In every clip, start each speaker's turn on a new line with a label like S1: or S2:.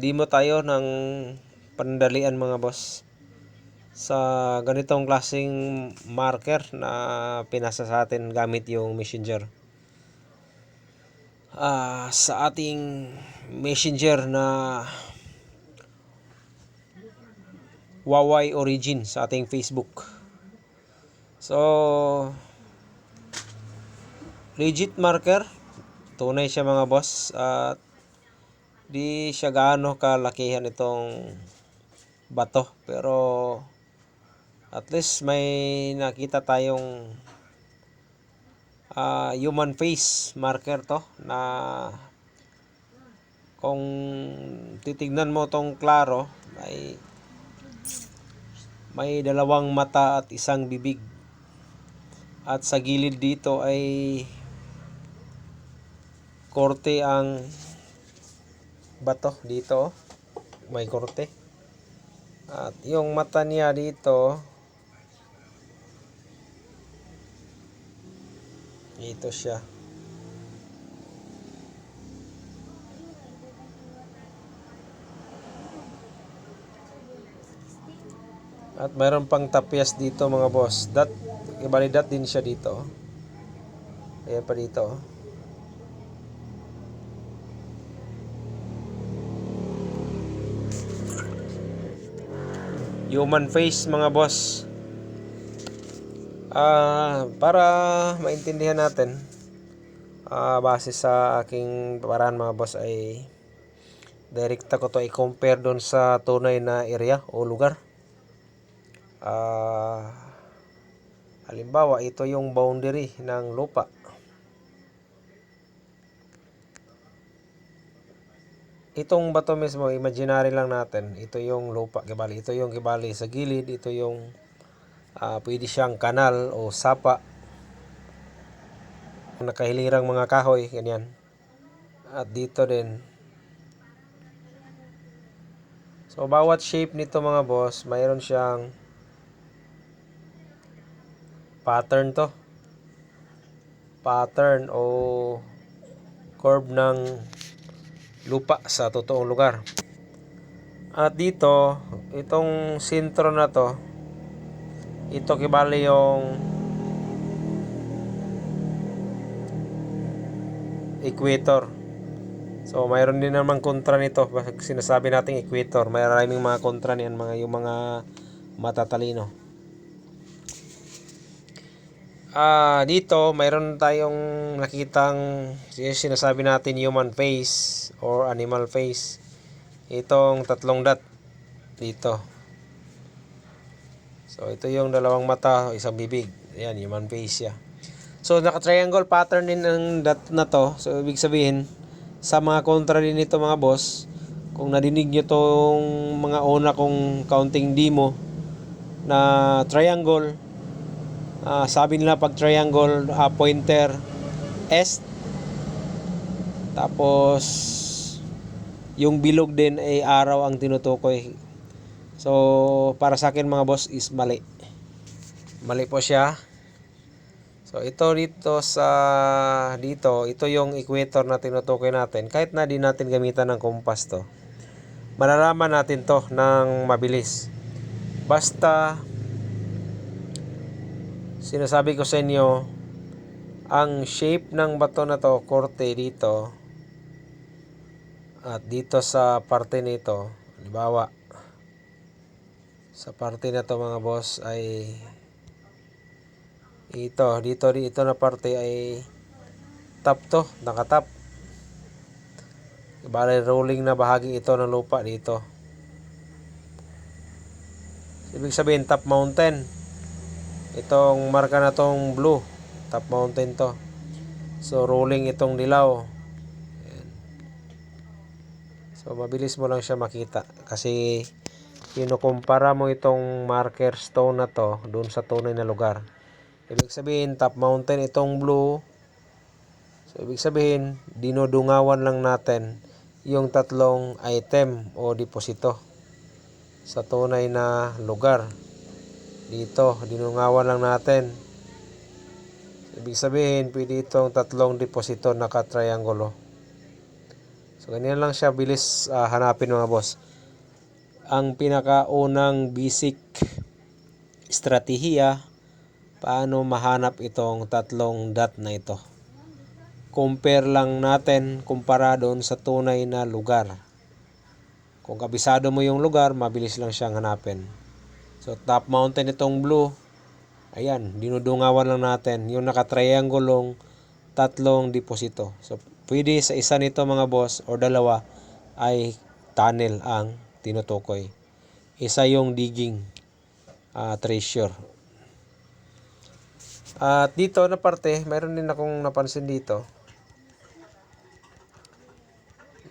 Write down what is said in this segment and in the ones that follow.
S1: Demo tayo ng pandalian mga boss sa ganitong klaseng marker na pinasa sa atin gamit yung messenger. Sa ating messenger na Huawei Origin sa ating Facebook. So legit marker, tunay siya mga boss, at di siya gaano kalakihan itong bato, pero at least may nakita tayong human face marker to, na kung titignan mo tong klaro, may dalawang mata at isang bibig, at sa gilid dito ay korte ang bato dito, may korte, at yung mata niya dito siya. At mayroon pang tapyas dito mga boss. Ibali dot din siya dito. Ayan pa dito. Human face mga boss. Para maintindihan natin, base sa aking paraan mga boss, ay direkta ko to i-compare doon sa tunay na area o lugar. Halimbawa, ito yung boundary ng lupa. Itong bato mismo, imaginary lang natin. Ito yung lupa, kibali. Ito yung kibali sa gilid. Ito yung pwede siyang kanal o sapa. Nakahilirang mga kahoy, ganyan. At dito din. So, bawat shape nito mga boss, mayroon siyang pattern to. Pattern o curve ng lupa sa totoong lugar. At dito, itong sentro na to, ito kibali yung equator. So mayroon din naman kontra nito. Sinasabi nating equator, maraming mga kontra niyan, yung mga matatalino. Dito mayroon tayong nakitang sinasabi natin human face or animal face. Itong tatlong dot dito. So ito yung dalawang mata, isang bibig. Ayan, human face siya. So naka-triangle pattern din ng dot na to. So ibig sabihin, sa mga kontra din nito mga boss, kung nadinig nyo tong mga una kong counting demo na triangle, sabi nila pag triangle, pointer east, tapos yung bilog din ay araw ang tinutukoy. So para sa akin mga boss is mali po siya. So ito ito yung equator na tinutukoy natin. Kahit na di natin gamitan ng compass to, malalaman natin to ng mabilis. Basta sinasabi ko sa inyo, ang shape ng bato na to, korte dito, at dito sa parte nito, halimbawa sa parte na to mga boss, ay dito na parte ay top to, nakatap. Bale, rolling na bahagi ito ng lupa dito. Ibig sabihin, top mountain. Itong marka na tong blue, top mountain to. So, rolling itong dilaw. Ayan. So, mabilis mo lang siya makita. Kasi, kinukumpara mo itong marker stone na to doon sa tunay na lugar. Ibig sabihin, top mountain itong blue. So, ibig sabihin, dinudungawan lang natin yung tatlong item o deposito sa tunay na lugar. Dito, dinungawan lang natin. Ibig sabihin, pwede itong tatlong deposito naka-triangulo. So, So ganyan lang siya bilis hanapin mga boss. Ang pinakaunang basic estratehiya paano mahanap itong tatlong dot na ito. Compare lang natin kumpara doon sa tunay na lugar. Kung kabisado mo yung lugar, mabilis lang siyang hanapin. So top mountain itong blue. Ayan, dinudungawan lang natin yung naka-triangulong tatlong deposito. So pwede sa isa nito mga boss o dalawa ay tunnel ang tinutukoy. Isa yung digging treasure. At dito na parte, mayroon din akong napansin dito.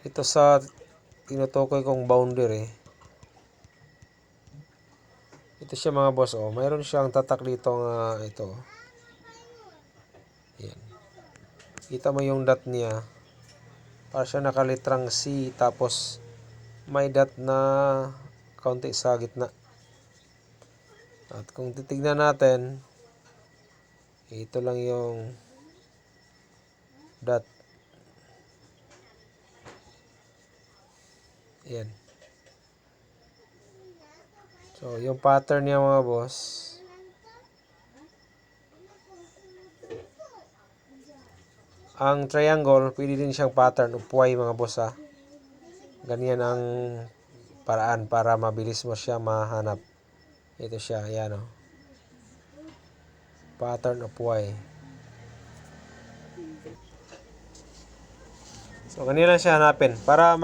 S1: Ito sa tinutukoy kong boundary. Ito siya mga boss. Mayroon siyang tatak dito nga ito. Ayan. Kita mo yung dot niya. Para siya nakalitrang C tapos may dot na kaunti sa gitna. At kung titignan natin, ito lang yung dot. Ayan. So, yung pattern niya mga boss. Ang triangle, pwede din siyang pattern upuay mga boss ha. Ganyan ang paraan para mabilis mo siya mahanap. Ito siya, ayan o. Pattern upuay. So, ganyan lang siya hanapin. Para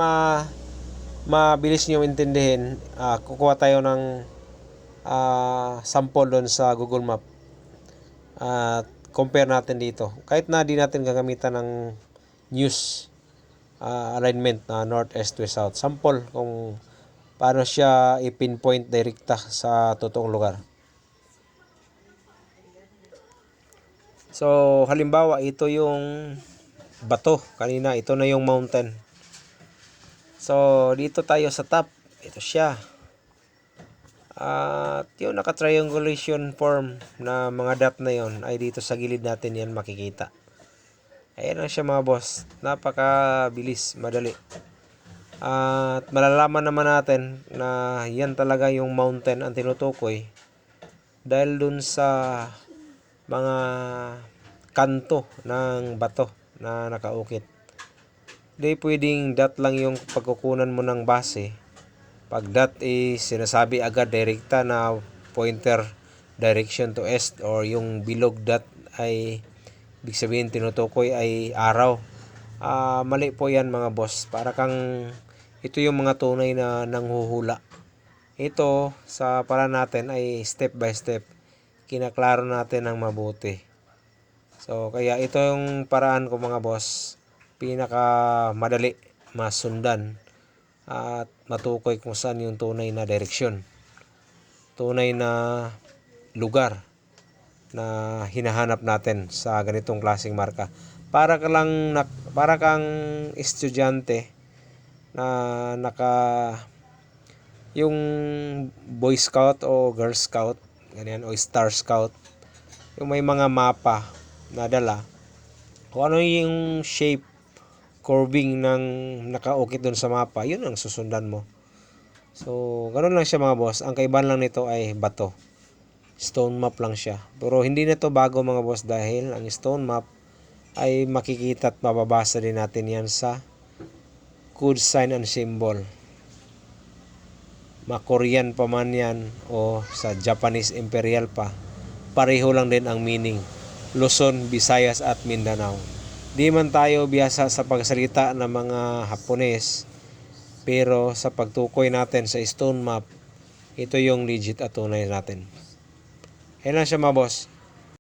S1: mabilis nyo intindihin, kukuha tayo ng sample doon sa Google Map. At compare natin dito. Kahit na di natin gagamitan ng news alignment na north, east, west, south. Sample kung paano siya i-pinpoint direkta sa totoong lugar. So, halimbawa, ito yung bato. Kanina, ito na yung mountain. So, dito tayo sa top. Ito siya. At yung naka-triangulation form na mga dot na yon ay dito sa gilid natin yan makikita. Ayan lang siya mga boss. Napakabilis, madali. At malalaman naman natin na yan talaga yung mountain ang tinutukoy. Dahil dun sa mga kanto ng bato na nakaukit. Di pwedeng dot lang yung pagkukunan mo ng base. Pag dot is sinasabi agad direkta na pointer direction to east or yung bilog dot ay ibig sabihin tinutukoy ay araw. Mali po yan mga boss. Para kang ito yung mga tunay na nanghuhula. Ito sa para natin ay step by step. Kinaklaro natin ng mabuti. So kaya ito yung paraan ko mga boss. Pinaka madali masundan at matukoy kung saan yung tunay na direksyon, tunay na lugar na hinahanap natin sa ganitong klaseng marka. Para kang estudyante na yung Boy Scout o Girl Scout, ganyan, o Star Scout, yung may mga mapa na dala, kung ano yung shape curving ng nakaukit doon sa mapa, yun ang susundan mo. So, ganoon lang siya mga boss. Ang kaibahan lang nito ay bato. Stone map lang siya. Pero hindi na to bago mga boss dahil ang stone map ay makikita at mababasa din natin yan sa code sign and symbol. Ma-Korean pa man yan o sa Japanese Imperial pa. Pareho lang din ang meaning. Luzon, Visayas at Mindanao. Di man tayo biyasa sa pagsalita ng mga Hapones, pero sa pagtukoy natin sa stone map, ito yung legit at tunay natin. Ayan lang siya mga boss.